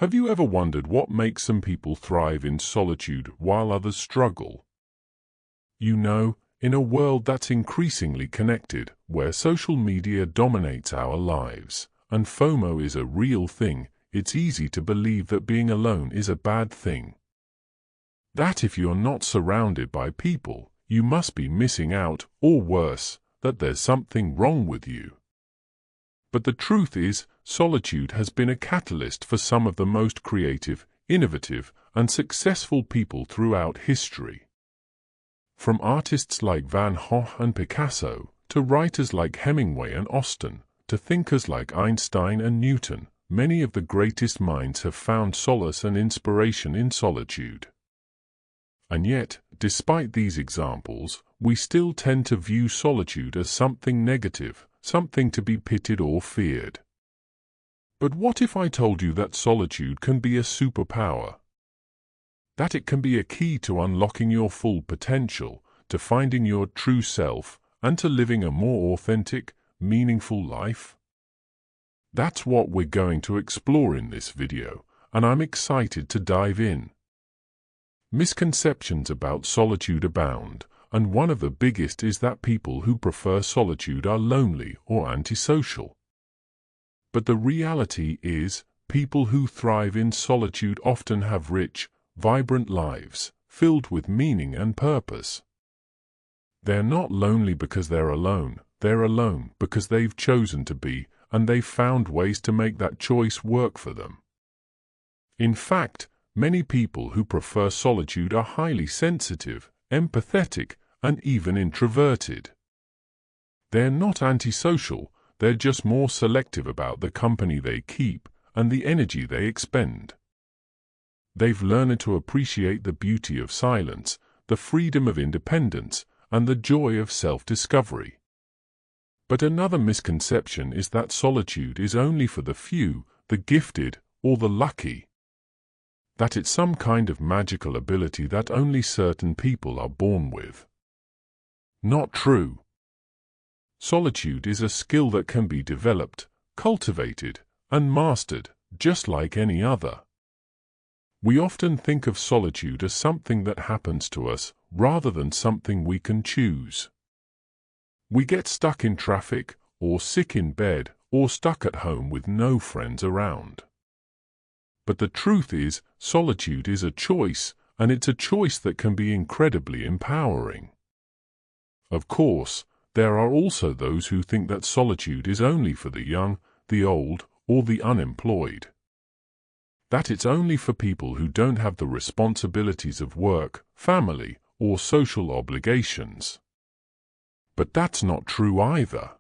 Have you ever wondered what makes some people thrive in solitude while others struggle? You know, in a world that's increasingly connected, where social media dominates our lives, and FOMO is a real thing, it's easy to believe that being alone is a bad thing. That if you're not surrounded by people, you must be missing out, or worse, that there's something wrong with you. But the truth is, solitude has been a catalyst for some of the most creative, innovative, and successful people throughout history. From artists like Van Gogh and Picasso, to writers like Hemingway and Austen, to thinkers like Einstein and Newton, many of the greatest minds have found solace and inspiration in solitude. And yet, despite these examples, we still tend to view solitude as something negative, something to be pitied or feared. But what if I told you that solitude can be a superpower? That it can be a key to unlocking your full potential, to finding your true self, and to living a more authentic, meaningful life? That's what we're going to explore in this video, and I'm excited to dive in. Misconceptions about solitude abound, and one of the biggest is that people who prefer solitude are lonely or antisocial. But the reality is, people who thrive in solitude often have rich, vibrant lives, filled with meaning and purpose. They're not lonely because they're alone because they've chosen to be, and they've found ways to make that choice work for them. In fact, many people who prefer solitude are highly sensitive, empathetic, and even introverted. They're not antisocial, they're just more selective about the company they keep and the energy they expend. They've learned to appreciate the beauty of silence, the freedom of independence, and the joy of self-discovery. But another misconception is that solitude is only for the few, the gifted, or the lucky. That it's some kind of magical ability that only certain people are born with. Not true. Solitude is a skill that can be developed, cultivated, and mastered, just like any other. We often think of solitude as something that happens to us, rather than something we can choose. We get stuck in traffic, or sick in bed, or stuck at home with no friends around. But the truth is, solitude is a choice, and it's a choice that can be incredibly empowering. Of course, there are also those who think that solitude is only for the young, the old, or the unemployed. That it's only for people who don't have the responsibilities of work, family, or social obligations. But that's not true either.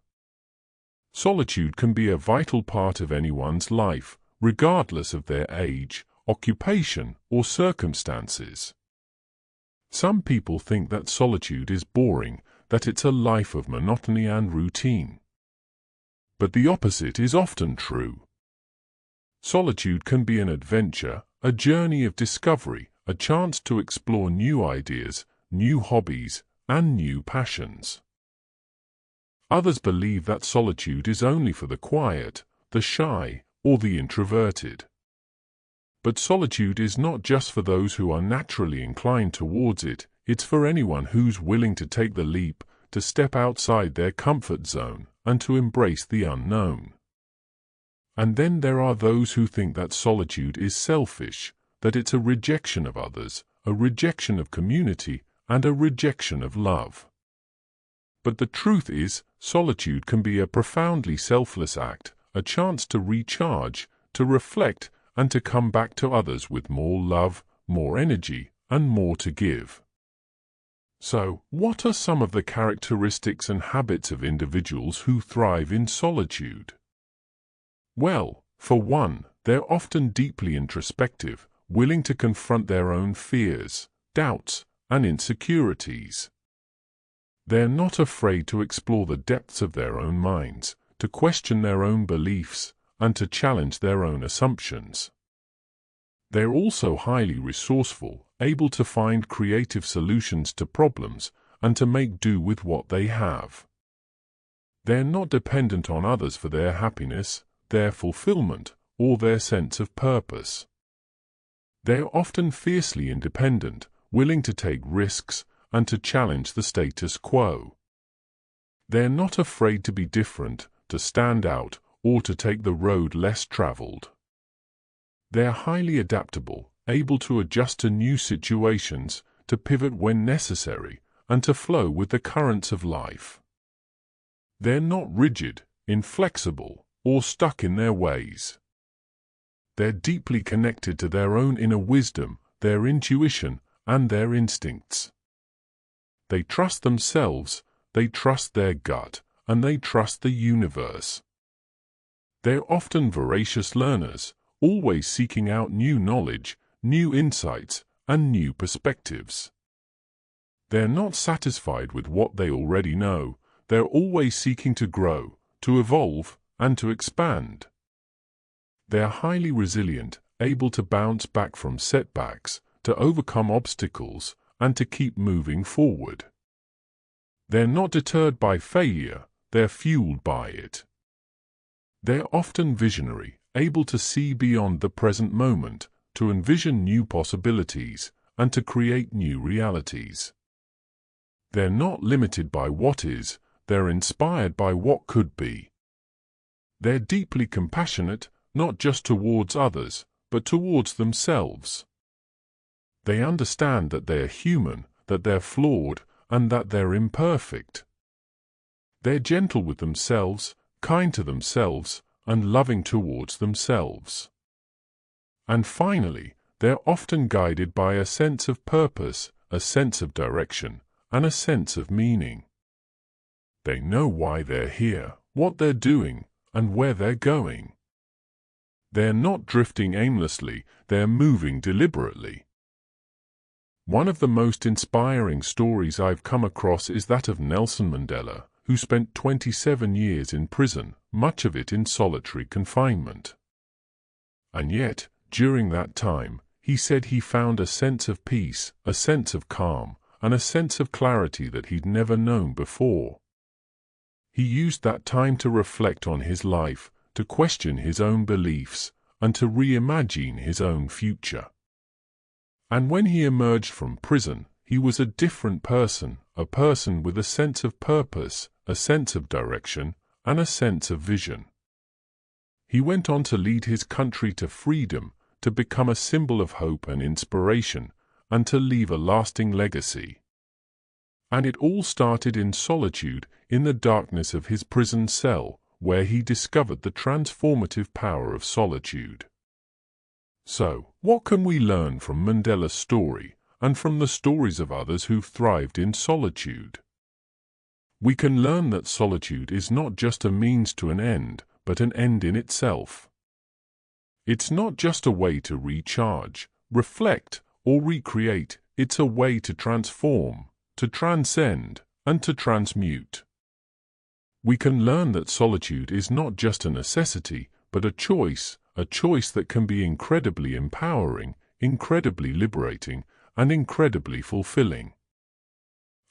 Solitude can be a vital part of anyone's life, regardless of their age, occupation, or circumstances. Some people think that solitude is boring, that it's a life of monotony and routine. But the opposite is often true. Solitude can be an adventure, a journey of discovery, a chance to explore new ideas, new hobbies, and new passions. Others believe that solitude is only for the quiet, the shy, or the introverted. But solitude is not just for those who are naturally inclined towards it, it's for anyone who's willing to take the leap, to step outside their comfort zone, and to embrace the unknown. And then there are those who think that solitude is selfish, that it's a rejection of others, a rejection of community, and a rejection of love. But the truth is, solitude can be a profoundly selfless act, a chance to recharge, to reflect, and to come back to others with more love, more energy, and more to give. So, what are some of the characteristics and habits of individuals who thrive in solitude? Well, for one, they're often deeply introspective, willing to confront their own fears, doubts, and insecurities. They're not afraid to explore the depths of their own minds, to question their own beliefs, and to challenge their own assumptions. They're also highly resourceful, able to find creative solutions to problems, and to make do with what they have. They're not dependent on others for their happiness, their fulfillment, or their sense of purpose. They are often fiercely independent, willing to take risks and to challenge the status quo. They're not afraid to be different, to stand out, or to take the road less traveled. They're highly adaptable, able to adjust to new situations, to pivot when necessary, and to flow with the currents of life. They're not rigid, inflexible, or stuck in their ways. They're deeply connected to their own inner wisdom, their intuition, and their instincts. They trust themselves, they trust their gut, and they trust the universe. They're often voracious learners, always seeking out new knowledge, new insights, and new perspectives. They're not satisfied with what they already know. They're always seeking to grow, to evolve, and to expand. They're highly resilient, able to bounce back from setbacks, to overcome obstacles, and to keep moving forward. They're not deterred by failure, they're fueled by it. They're often visionary, able to see beyond the present moment, to envision new possibilities, and to create new realities. They're not limited by what is, they're inspired by what could be. They're deeply compassionate, not just towards others, but towards themselves. They understand that they're human, that they're flawed, and that they're imperfect. They're gentle with themselves, kind to themselves, and loving towards themselves. And finally, they're often guided by a sense of purpose, a sense of direction, and a sense of meaning. They know why they're here, what they're doing, and where they're going. They're not drifting aimlessly, they're moving deliberately. One of the most inspiring stories I've come across is that of Nelson Mandela, who spent 27 years in prison, much of it in solitary confinement. And yet, during that time, he said he found a sense of peace, a sense of calm, and a sense of clarity that he'd never known before. He used that time to reflect on his life, to question his own beliefs, and to reimagine his own future. And when he emerged from prison, he was a different person, a person with a sense of purpose, a sense of direction, and a sense of vision. He went on to lead his country to freedom, to become a symbol of hope and inspiration, and to leave a lasting legacy. And it all started in solitude, in the darkness of his prison cell, where he discovered the transformative power of solitude. So, what can we learn from Mandela's story, and from the stories of others who've thrived in solitude? We can learn that solitude is not just a means to an end, but an end in itself. It's not just a way to recharge, reflect, or recreate, it's a way to transform, to transcend, and to transmute. We can learn that solitude is not just a necessity, but a choice that can be incredibly empowering, incredibly liberating, and incredibly fulfilling.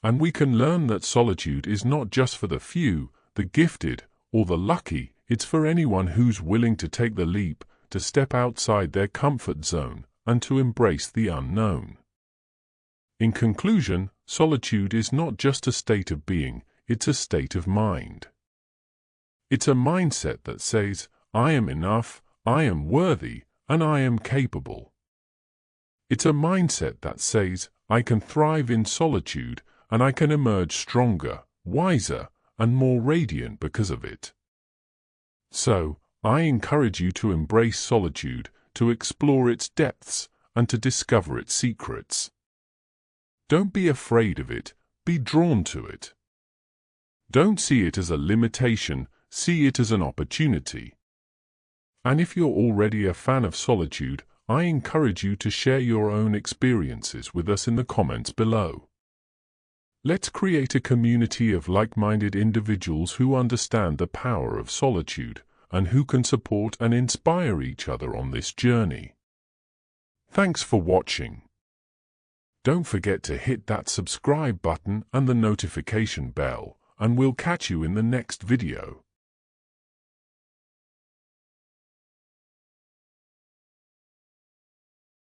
And we can learn that solitude is not just for the few, the gifted, or the lucky, it's for anyone who's willing to take the leap, to step outside their comfort zone, and to embrace the unknown. In conclusion, solitude is not just a state of being, it's a state of mind. It's a mindset that says, I am enough, I am worthy, and I am capable. It's a mindset that says, I can thrive in solitude, and I can emerge stronger, wiser, and more radiant because of it. So, I encourage you to embrace solitude, to explore its depths, and to discover its secrets. Don't be afraid of it, be drawn to it. Don't see it as a limitation, see it as an opportunity. And if you're already a fan of solitude, I encourage you to share your own experiences with us in the comments below. Let's create a community of like-minded individuals who understand the power of solitude and who can support and inspire each other on this journey. Thanks for watching. Don't forget to hit that subscribe button and the notification bell, and we'll catch you in the next video.